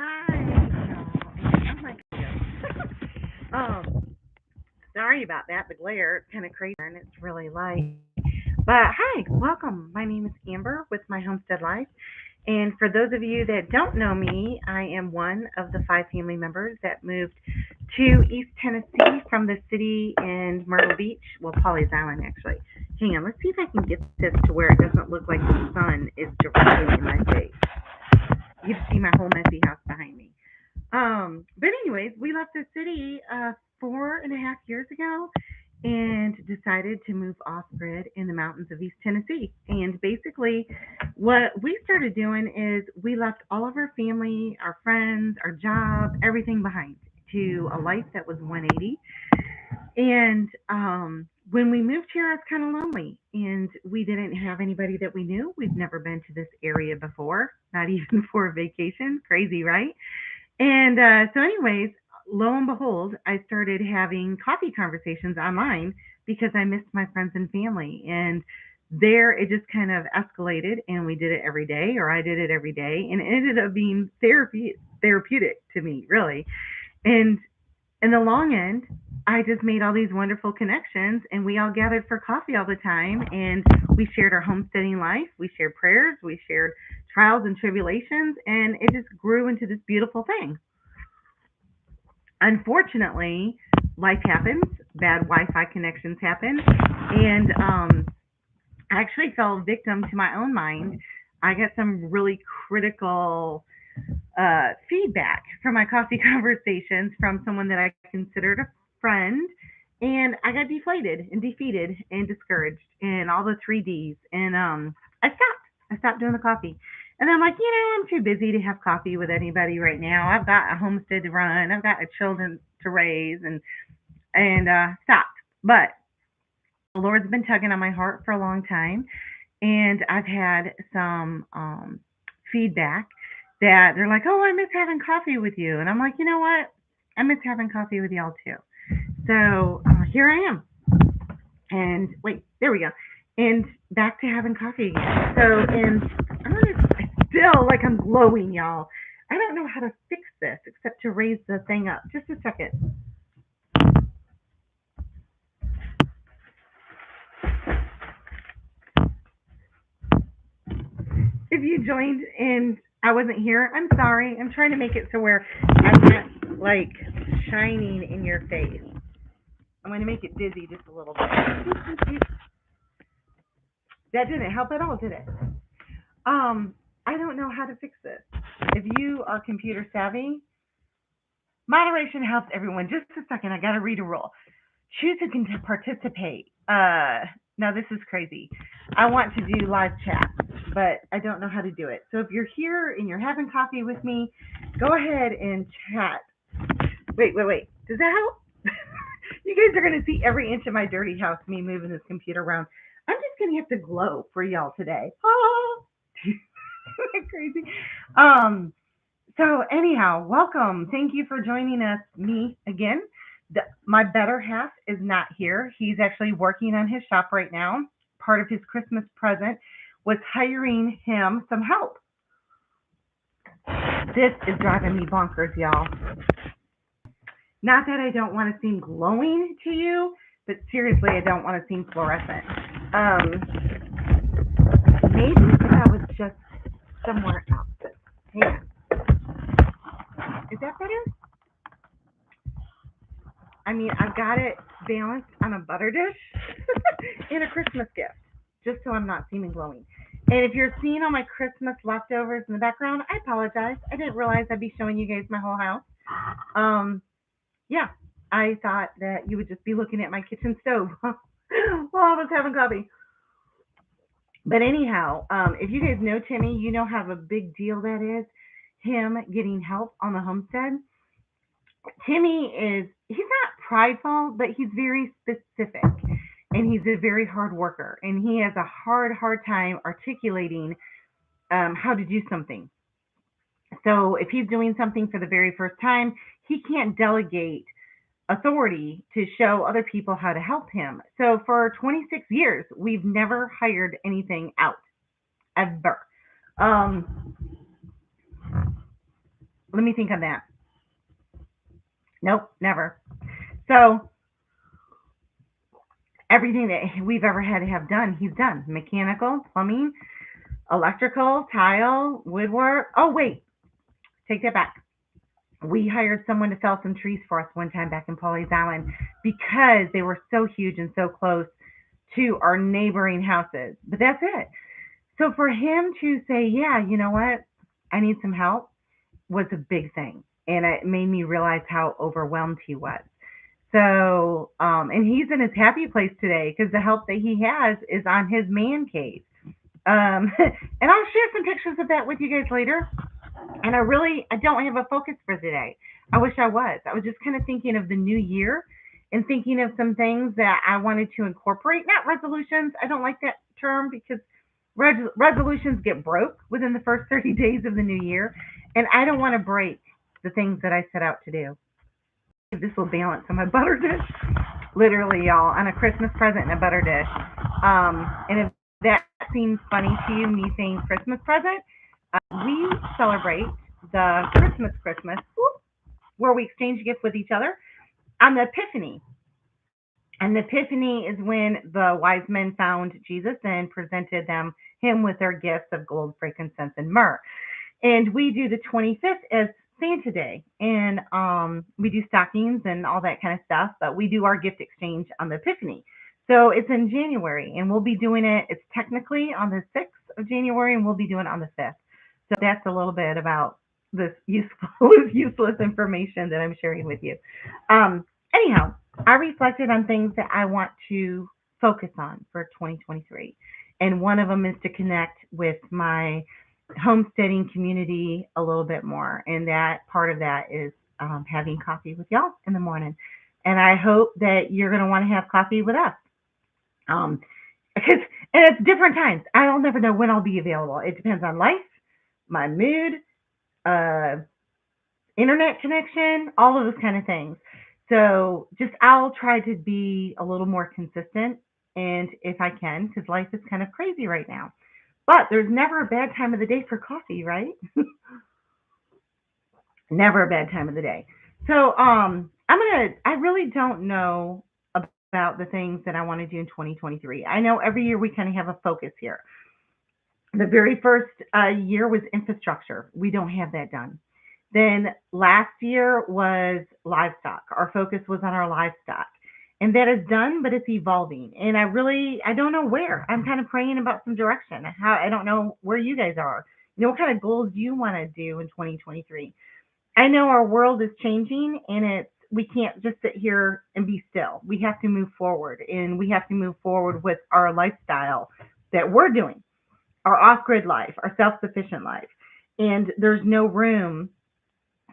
Hi, y'all. Oh my goodness. Sorry about that. The glare, it's kind of crazy, and it's really light. But hi, welcome. My name is Amber with my Homestead Life. And for those of you that don't know me, I am one of the five family members that moved to East Tennessee from the city in Myrtle Beach. Well, Pawleys Island, actually. Hang on, let's see if I can get this to where it doesn't look like the sun is directly in my face. You can see my whole messy house behind me. But anyways, we left the city 4.5 years ago and decided to move off grid in the mountains of East Tennessee. And basically, what we started doing is we left all of our family, our friends, our job, everything behind to a life that was 180. And when we moved here, I was kind of lonely, and we didn't have anybody that we knew. We've never been to this area before, not even for a vacation. Crazy, right? And anyways, lo and behold, I started having coffee conversations online because I missed my friends and family. And there it just kind of escalated, and we did it every day, or I did it every day, and it ended up being therapeutic to me, really. And in the long end, I just made all these wonderful connections, and we all gathered for coffee all the time, and we shared our homesteading life, we shared prayers, we shared trials and tribulations, and it just grew into this beautiful thing. Unfortunately, life happens, bad Wi-Fi connections happen, and I actually fell victim to my own mind. I got some really critical feedback from my coffee conversations from someone that I considered a friend. And I got deflated and defeated and discouraged and all the three D's. And I stopped. I stopped doing the coffee. And I'm like, I'm too busy to have coffee with anybody right now. I've got a homestead to run. I've got a children to raise, and stopped. But the Lord's been tugging on my heart for a long time, and I've had some feedback that they're like, "Oh, I miss having coffee with you," and I'm like, you know what? I miss having coffee with y'all too. So here I am, and wait, there we go, and back to having coffee again. So, and I still like I'm glowing, y'all. I don't know how to fix this except to raise the thing up. Just a second. If you joined and I wasn't here, I'm sorry. I'm trying to make it so where I'm not like shining in your face. I'm going to make it dizzy just a little bit. That didn't help at all, did it? I don't know how to fix this. If you are computer savvy, moderation helps everyone. Just a second, I got to read a rule. Choose who can participate. Now this is crazy. I want to do live chat, but I don't know how to do it. So if you're here and you're having coffee with me, go ahead and chat. Wait. Does that help? You guys are going to see every inch of my dirty house, me moving this computer around. I'm just going to have to glow for y'all today. Oh, crazy. Um, so anyhow, welcome. Thank you for joining us, me again. My better half is not here. He's actually working on his shop right now. Part of his Christmas present was hiring him some help. This is driving me bonkers, y'all. Not that I don't want to seem glowing to you, but seriously, I don't want to seem fluorescent. Maybe if I was just somewhere else. Yeah. Is that better? I mean, I've got it balanced on a butter dish in a Christmas gift, just so I'm not seeming glowing. And if you're seeing all my Christmas leftovers in the background, I apologize. I didn't realize I'd be showing you guys my whole house. Um, yeah, I thought that you would just be looking at my kitchen stove while I was having coffee. But anyhow, if you guys know Timmy, you know how a big deal that is. Him getting help on the homestead. He's not prideful, but he's very specific, and he's a very hard worker, and he has a hard time articulating how to do something. So if he's doing something for the very first time, he can't delegate authority to show other people how to help him. So for 26 years, we've never hired anything out, ever. Um, let me think on that. Nope, never. So everything that we've ever had to have done, he's done. Mechanical, plumbing, electrical, tile, woodwork. Oh, wait, take that back. We hired someone to fell some trees for us one time back in Pawleys Island because they were so huge and so close to our neighboring houses. But that's it. So for him to say, yeah, you know what, I need some help was a big thing. And it made me realize how overwhelmed he was. So, and he's in his happy place today because the help that he has is on his man cave. And I'll share some pictures of that with you guys later. And I don't have a focus for today. I wish I was. I was just kind of thinking of the new year and thinking of some things that I wanted to incorporate. Not resolutions. I don't like that term because resolutions get broke within the first 30 days of the new year. And I don't want to break the things that I set out to do. This will balance on my butter dish. Literally, y'all, on a Christmas present and a butter dish. And if that seems funny to you, me saying Christmas present, we celebrate the Christmas, where we exchange gifts with each other on the Epiphany. And the Epiphany is when the wise men found Jesus and presented him with their gifts of gold, frankincense, and myrrh. And we do the 25th as Santa Day, and we do stockings and all that kind of stuff. But we do our gift exchange on the Epiphany. So it's in January, and we'll be doing it. It's technically on the 6th of January, and we'll be doing it on the 5th. So that's a little bit about this useless information that I'm sharing with you. Anyhow, I reflected on things that I want to focus on for 2023. And one of them is to connect with my homesteading community a little bit more. And that part of that is having coffee with y'all in the morning. And I hope that you're going to want to have coffee with us. And it's different times. I'll never know when I'll be available. It depends on life, my mood, internet connection, all of those kind of things. So I'll try to be a little more consistent, and if I can, because life is kind of crazy right now. But there's never a bad time of the day for coffee, right? Never a bad time of the day. So I really don't know about the things that I want to do in 2023. I know every year we kind of have a focus here. The very first year was infrastructure. We don't have that done. Then last year was livestock. Our focus was on our livestock. And that is done, but it's evolving. And I don't know where. I'm kind of praying about some direction. I don't know where you guys are. What kind of goals do you want to do in 2023? I know our world is changing, and we can't just sit here and be still. We have to move forward, and we have to move forward with our lifestyle that we're doing, our off-grid life, our self-sufficient life. And there's no room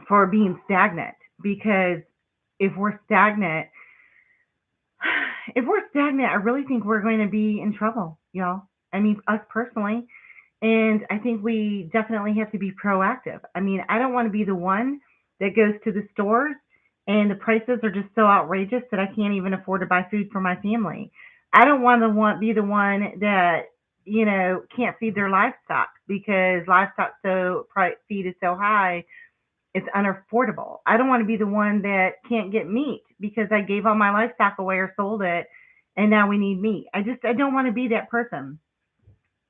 for being stagnant, because if we're stagnant, I really think we're going to be in trouble, y'all. I mean, us personally. And I think we definitely have to be proactive. I mean, I don't want to be the one that goes to the stores and the prices are just so outrageous that I can't even afford to buy food for my family. I don't want to be the one that, can't feed their livestock because feed is so high, it's unaffordable. I don't want to be the one that can't get meat because I gave all my livestock away or sold it and now we need meat. I don't want to be that person.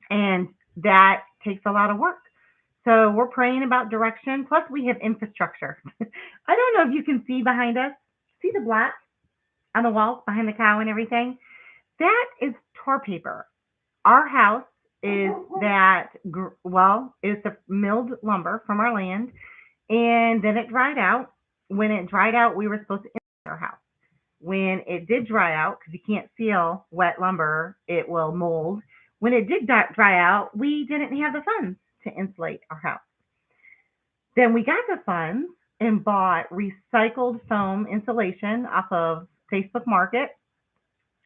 And that takes a lot of work. So we're praying about direction. Plus we have infrastructure. I don't know if you can see behind us. See the black on the walls behind the cow and everything? That is tar paper. Our house is it's the milled lumber from our land. And then it dried out. When it dried out, we were supposed to insulate our house. When it did dry out, because you can't seal wet lumber, it will mold. When it did dry out, we didn't have the funds to insulate our house. Then we got the funds and bought recycled foam insulation off of Facebook Market.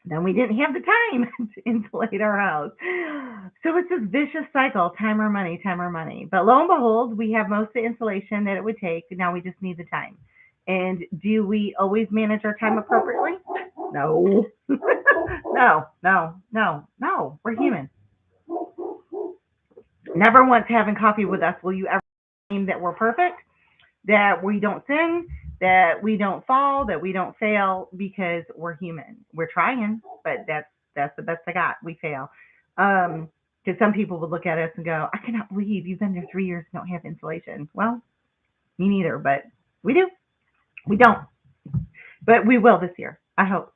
Then we didn't have the time to insulate our house. So it's this vicious cycle, time or money. But lo and behold, we have most of the insulation that it would take. Now we just need the time. And do we always manage our time appropriately? No. No. We're human. Never once having coffee with us will you ever claim that we're perfect. that we don't sin, that we don't fall, that we don't fail because we're human. We're trying, but that's the best I got. We fail. Because some people would look at us and go, I cannot believe you've been there 3 years and don't have insulation. Well, me neither, but we do. We don't, but we will this year. I hope.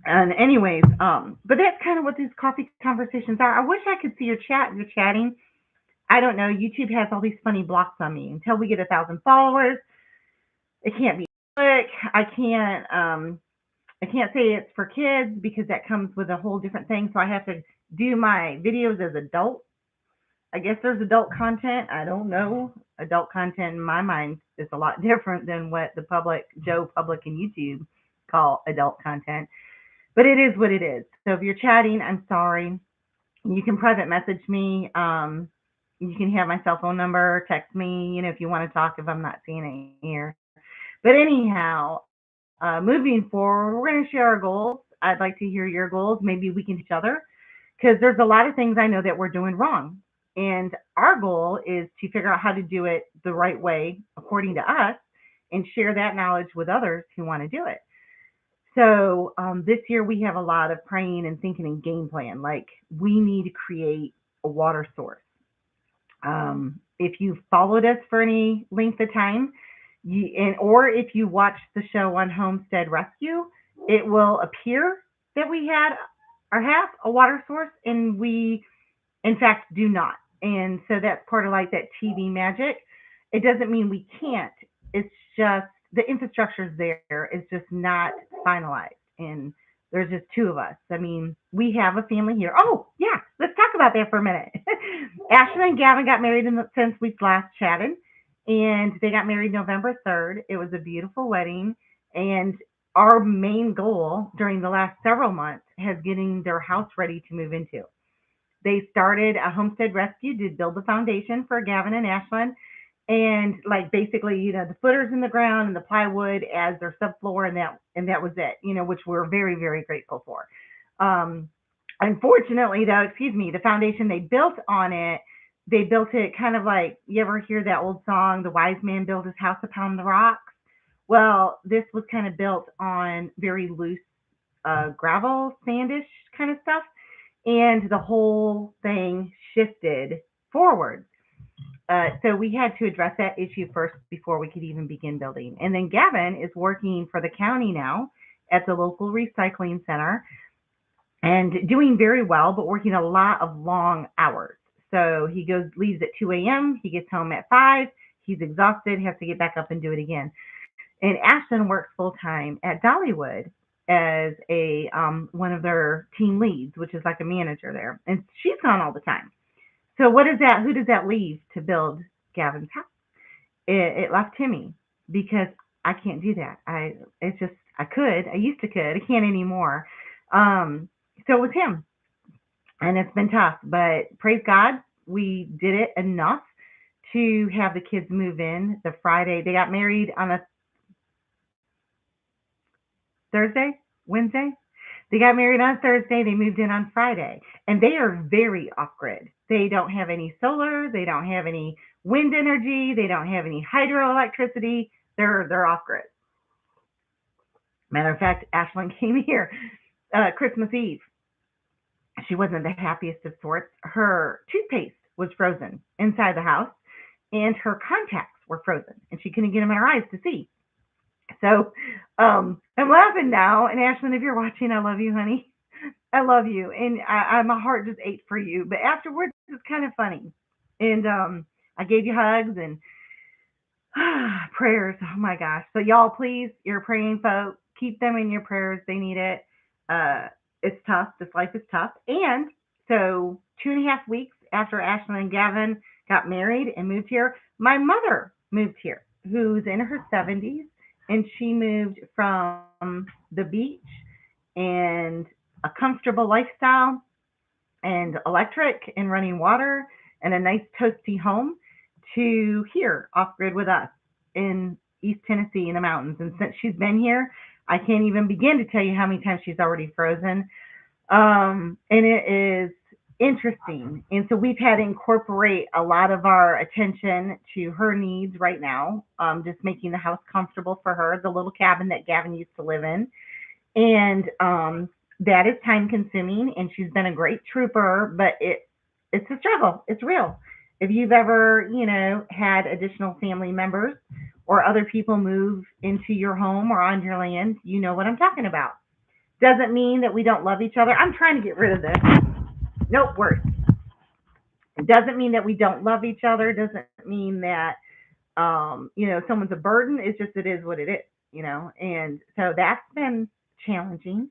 And anyways, but that's kind of what these coffee conversations are. I wish I could see your chat. You're chatting. I don't know. YouTube has all these funny blocks on me. Until we get 1,000 followers, it can't be public. I can't say it's for kids because that comes with a whole different thing. So I have to do my videos as adult. I guess there's adult content. I don't know. Adult content in my mind is a lot different than what the Joe Public and YouTube call adult content. But it is what it is. So if you're chatting, I'm sorry. You can private message me. You can have my cell phone number, text me, if you want to talk if I'm not seeing it here. But anyhow, moving forward, we're going to share our goals. I'd like to hear your goals. Maybe we can each other because there's a lot of things I know that we're doing wrong. And our goal is to figure out how to do it the right way according to us and share that knowledge with others who want to do it. So this year we have a lot of praying and thinking and game plan. Like we need to create a water source. If you've followed us for any length of time, or if you watch the show on Homestead Rescue, it will appear that we had or have a water source, and we, in fact, do not. And so that's part of like that TV magic. It doesn't mean we can't. It's just the infrastructure is there. It's just not finalized. And there's just two of us. I mean, we have a family here. Oh, yeah. Let's talk about that for a minute. Ashley and Gavin got married since we last chatted, and they got married November 3rd. It was a beautiful wedding. And our main goal during the last several months has getting their house ready to move into. They started a Homestead Rescue to build the foundation for Gavin and Ashlyn. And like basically, the footers in the ground and the plywood as their subfloor, and that was it, which we're very, very grateful for. Unfortunately, though, the foundation they built it kind of like, you ever hear that old song, The Wise Man Built His House Upon the Rocks? Well, this was kind of built on very loose gravel, sandish kind of stuff. And the whole thing shifted forward. So we had to address that issue first before we could even begin building. And then Gavin is working for the county now at the local recycling center and doing very well, but working a lot of long hours. So he leaves at 2 a.m. He gets home at 5. He's exhausted, has to get back up and do it again. And Ashton works full time at Dollywood as a one of their team leads, which is like a manager there. And she's gone all the time. So who does that leave to build Gavin's house? It left Timmy, because I can't do that. I used to could, I can't anymore. So it was him, and it's been tough, but praise God, we did it enough to have the kids move in the Friday. They got married on a Wednesday. They got married on Thursday. They moved in on Friday, and they are very off-grid. They don't have any solar. They don't have any wind energy. They don't have any hydroelectricity. They're off-grid. Matter of fact, Ashlyn came here Christmas Eve. She wasn't the happiest of sorts. Her toothpaste was frozen inside the house, and her contacts were frozen, and she couldn't get them in her eyes to see. So I'm laughing now. And Ashlyn, if you're watching, I love you, honey. I love you. And my heart just ached for you. But afterwards, it's kind of funny. And I gave you hugs and prayers. Oh, my gosh. So y'all, please, you're praying folk, keep them in your prayers. They need it. It's tough. This life is tough. And so 2.5 weeks after Ashlyn and Gavin got married and moved here, my mother moved here, who's in her 70s. And she moved from the beach and a comfortable lifestyle and electric and running water and a nice toasty home to here off-grid with us in East Tennessee in the mountains. And since she's been here, I can't even begin to tell you how many times she's already frozen. And it is interesting. And so we've had to incorporate a lot of our attention to her needs right now, just making the house comfortable for her, the little cabin that Gavin used to live in. And that is time consuming. And she's been a great trooper, but it's a struggle. It's real. If you've ever, had additional family members or other people move into your home or on your land, you know what I'm talking about. Doesn't mean that we don't love each other. I'm trying to get rid of this. Nope, worse. It doesn't mean that we don't love each other. Doesn't mean that someone's a burden. It's just it is what it is. And so that's been challenging.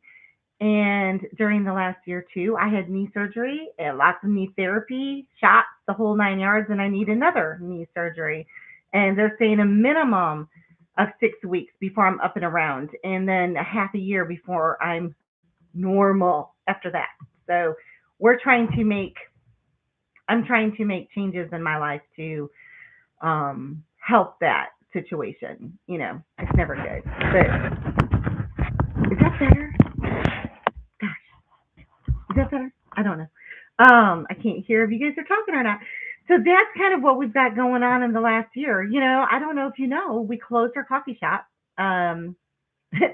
And during the last year too, I had knee surgery, and lots of knee therapy, shots, the whole 9 yards, and I need another knee surgery. And they're saying a minimum of 6 weeks before I'm up and around, and then a half a year before I'm normal after that. So we're trying to make I'm trying to make changes in my life to help that situation. It's never good. But is that better? Gosh, is that better? I don't know. I can't hear if you guys are talking or not. So that's kind of what we've got going on in the last year. I don't know if you know, we closed our coffee shop. Um,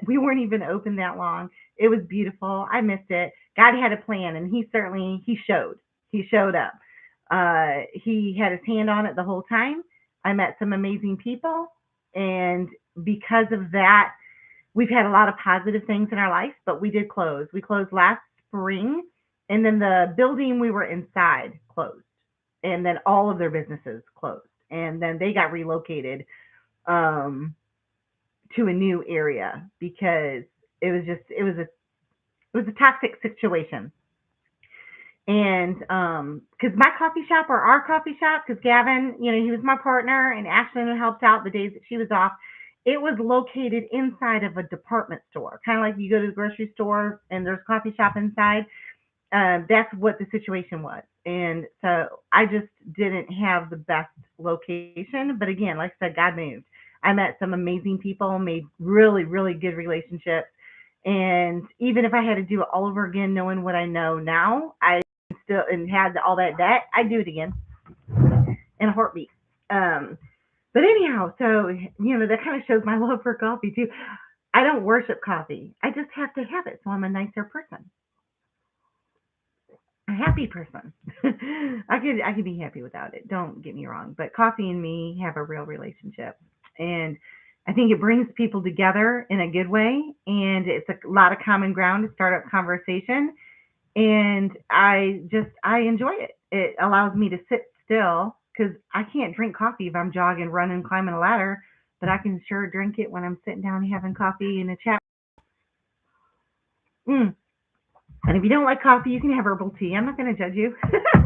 we weren't even open that long. It was beautiful. I missed it. God had a plan, and he showed. He showed up. He had his hand on it the whole time. I met some amazing people, and because of that, we've had a lot of positive things in our life. But we did close. We closed last spring, and then the building we were inside closed, and then all of their businesses closed, and then they got relocated. Um, to a new area because it was a toxic situation. And because my coffee shop or our coffee shop, because Gavin, he was my partner, and Ashlyn helped out the days that she was off. It was located inside of a department store, kind of like you go to the grocery store and there's a coffee shop inside. That's what the situation was. And so I just didn't have the best location. But again, like I said, God moved. I met some amazing people, made really, really good relationships. And even if I had to do it all over again, knowing what I know now, I still and had all that debt, I'd do it again in a heartbeat. Um, but anyhow, so that kind of shows my love for coffee too. I don't worship coffee. I just have to have it, so I'm a nicer person, a happy person. I could be happy without it. Don't get me wrong, but coffee and me have a real relationship, and I think it brings people together in a good way, and it's a lot of common ground to start up conversation. And I enjoy it. It allows me to sit still because I can't drink coffee if I'm jogging, running, climbing a ladder, but I can sure drink it when I'm sitting down having coffee in a chat. Mm. And if you don't like coffee, you can have herbal tea. I'm not going to judge you.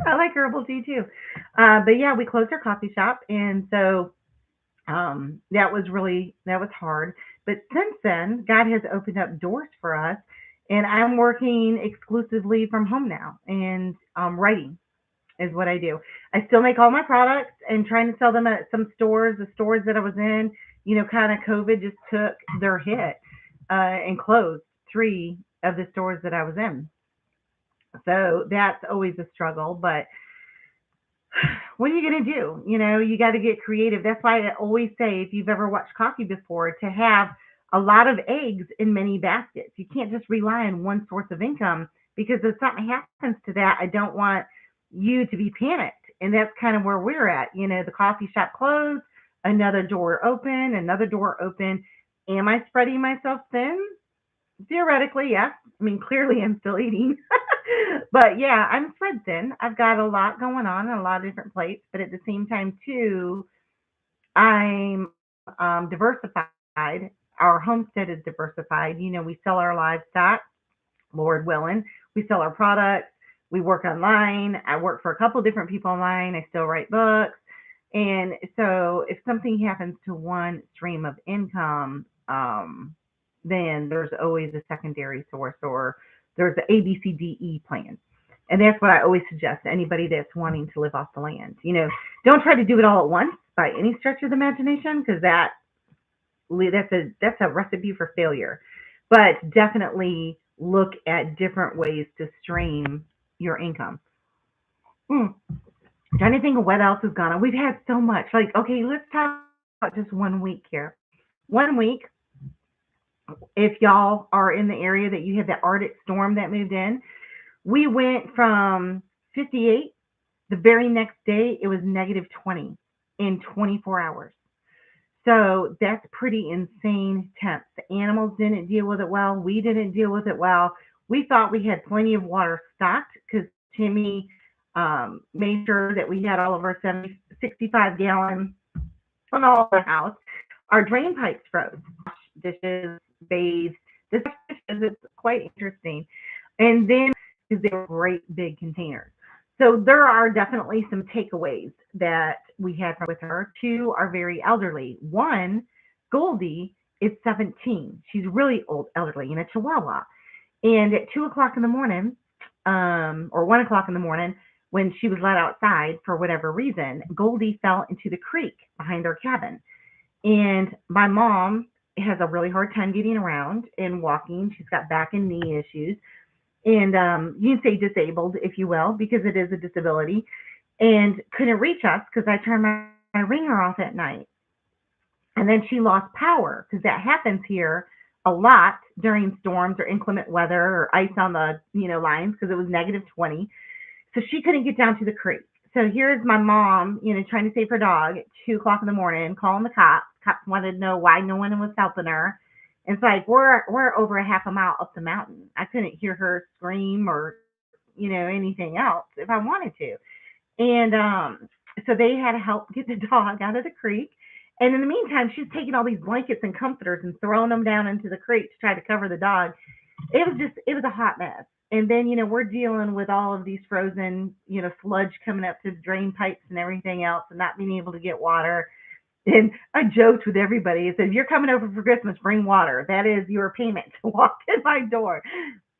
I like herbal tea too. But yeah, we closed our coffee shop, and so that was hard. But since then, God has opened up doors for us, and I'm working exclusively from home now, and writing is what I do. I still make all my products and trying to sell them at some stores. The stores that I was in, kind of COVID just took their hit and closed three of the stores that I was in. So that's always a struggle, but what are you going to do? You got to get creative. That's why I always say, if you've ever watched coffee before, to have a lot of eggs in many baskets. You can't just rely on one source of income, because if something happens to that, I don't want you to be panicked. And that's kind of where we're at. The coffee shop closed, another door open, another door open. Am I spreading myself thin? Theoretically, yes. I mean, clearly I'm still eating. But yeah, I'm spread thin. I've got a lot going on and a lot of different plates, but at the same time too, I'm diversified. Our homestead is diversified. We sell our livestock, Lord willing. We sell our products. We work online. I work for a couple of different people online. I still write books. And so if something happens to one stream of income, then there's always a secondary source, or there's the ABCDE plan. And that's what I always suggest to anybody that's wanting to live off the land. Don't try to do it all at once by any stretch of the imagination, because that's a recipe for failure. But definitely look at different ways to stream your income. Mm. Trying to think of what else has gone on. We've had so much. Like, okay, let's talk about just 1 week here. 1 week, if y'all are in the area that you had the Arctic storm that moved in, we went from 58. The very next day, it was negative 20 in 24 hours. So that's pretty insane temps. The animals didn't deal with it well. We didn't deal with it well. We thought we had plenty of water stocked because Timmy made sure that we had all of our 70, 65-gallon on all of our house. Our drain pipes froze. Dishes, bathe, this dishes. It's quite interesting. And then because they were great big containers. So there are definitely some takeaways that we had with her. Two are very elderly. One, Goldie, is 17. She's really old, elderly, and a Chihuahua. And at 2 o'clock in the morning, or 1 o'clock in the morning, when she was let outside for whatever reason, Goldie fell into the creek behind our cabin. And my mom has a really hard time getting around and walking. She's got back and knee issues. And you can say disabled, if you will, because it is a disability, and couldn't reach us because I turned my ringer off at night. And then she lost power because that happens here a lot during storms or inclement weather or ice on the lines because it was negative 20. So she couldn't get down to the creek. So here's my mom, trying to save her dog at 2 o'clock in the morning, calling the cops. Cops wanted to know why no one was helping her. And it's like we're over a half a mile up the mountain. I couldn't hear her scream or anything else if I wanted to. And so they had to help get the dog out of the creek. And in the meantime, she's taking all these blankets and comforters and throwing them down into the creek to try to cover the dog. It was a hot mess. And then, we're dealing with all of these frozen, sludge coming up to the drain pipes and everything else and not being able to get water. And I joked with everybody. I said, if you're coming over for Christmas, bring water. That is your payment to walk in my door.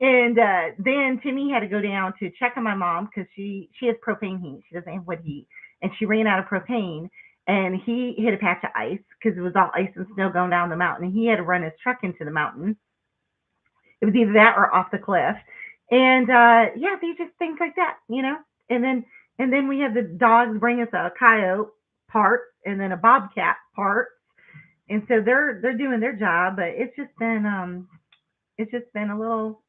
And then Timmy had to go down to check on my mom because she has propane heat. She doesn't have wood heat. And she ran out of propane. And he hit a patch of ice because it was all ice and snow going down the mountain. And he had to run his truck into the mountain. It was either that or off the cliff. And yeah, they just things like that. And then we had the dogs bring us a coyote part and then a bobcat part. And so they're doing their job, but it's just been a little,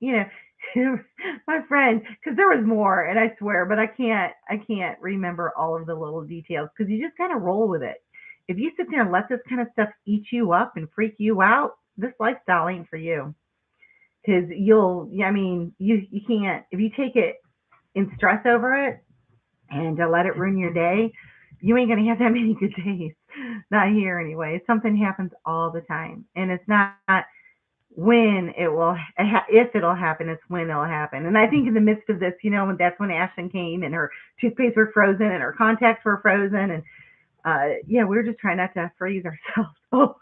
my friend, because there was more, and I swear, but I can't remember all of the little details because you just kind of roll with it. If you sit there and let this kind of stuff eat you up and freak you out, this lifestyle ain't for you. Because I mean, you can't, if you take it and stress over it and to let it ruin your day, you ain't going to have that many good days. Not here anyway. Something happens all the time. And it's not when it will, if it'll happen, it's when it'll happen. And I think in the midst of this, that's when Ashlyn came and her toothpaste were frozen and her contacts were frozen. And yeah, we were just trying not to freeze ourselves. Oh,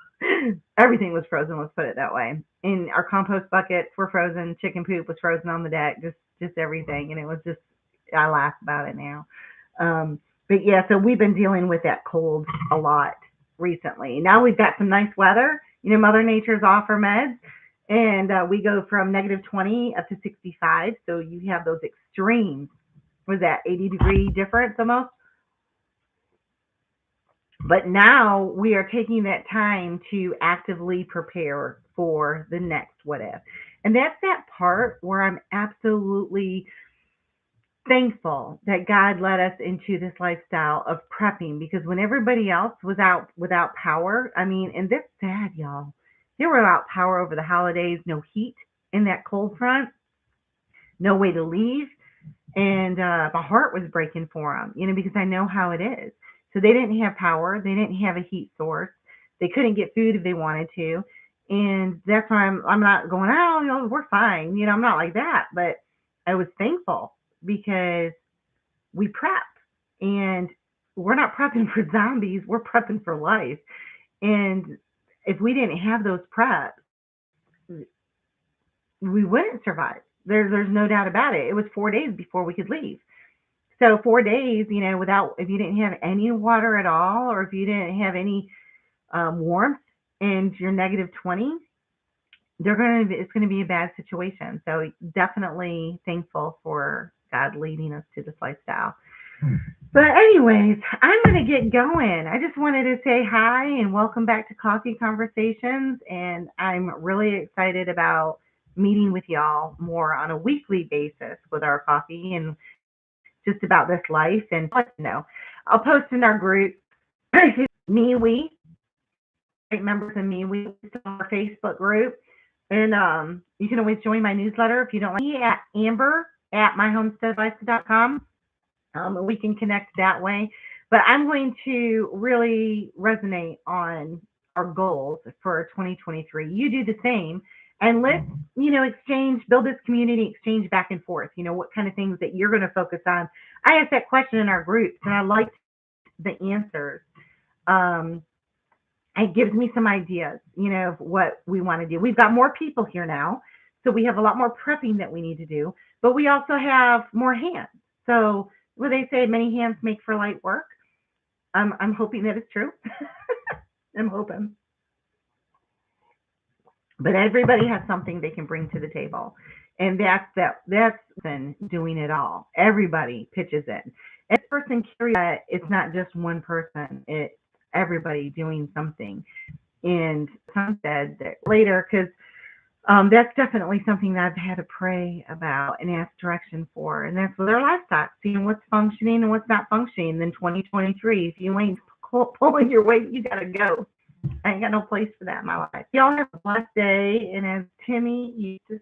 everything was frozen. Let's put it that way. And our compost buckets were frozen. Chicken poop was frozen on the deck. Just everything. And it was just, I laugh about it now. But yeah, so we've been dealing with that cold a lot recently. Now we've got some nice weather. Mother Nature's off her meds, and we go from negative 20 up to 65. So you have those extremes. Was that 80-degree difference almost? But now we are taking that time to actively prepare for the next what if. And that's that part where I'm absolutely thankful that God led us into this lifestyle of prepping because when everybody else was out without power, I mean, and that's sad, y'all. They were without power over the holidays, no heat in that cold front, no way to leave. And my heart was breaking for them, because I know how it is. So they didn't have power. They didn't have a heat source. They couldn't get food if they wanted to. And that's why I'm not going, oh, we're fine. I'm not like that. But I was thankful because we prep and we're not prepping for zombies. We're prepping for life. And if we didn't have those preps, we wouldn't survive. There's no doubt about it. It was 4 days before we could leave. So 4 days, without if you didn't have any water at all, or if you didn't have any warmth, and you're negative 20, it's gonna be a bad situation. So definitely thankful for God leading us to this lifestyle. But anyways, I'm going to get going. I just wanted to say hi and welcome back to Coffee Conversations. And I'm really excited about meeting with y'all more on a weekly basis with our coffee and just about this life and let you know. I'll post in our group, me, we, great members of me, we, our Facebook group. And you can always join my newsletter if you don't like me at Amber at myhomesteadlife.com. We can connect that way. But I'm going to really resonate on our goals for 2023. You do the same. And let's, exchange, build this community, exchange back and forth. What kind of things that you're going to focus on. I asked that question in our groups and I liked the answers. Um, it gives me some ideas, of what we want to do. We've got more people here now, so we have a lot more prepping that we need to do, but we also have more hands. So, what they say, many hands make for light work. I'm hoping that it's true. I'm hoping, but everybody has something they can bring to the table, and that's been doing it all. Everybody pitches in. And this person carries that. It's not just one person. It's everybody doing something. And some said that later, because that's definitely something that I've had to pray about and ask direction for. And that's with our livestock, seeing what's functioning and what's not functioning. And then 2023, if you ain't pulling your weight, you got to go. I ain't got no place for that in my life. Y'all have a blessed day. And as Timmy used to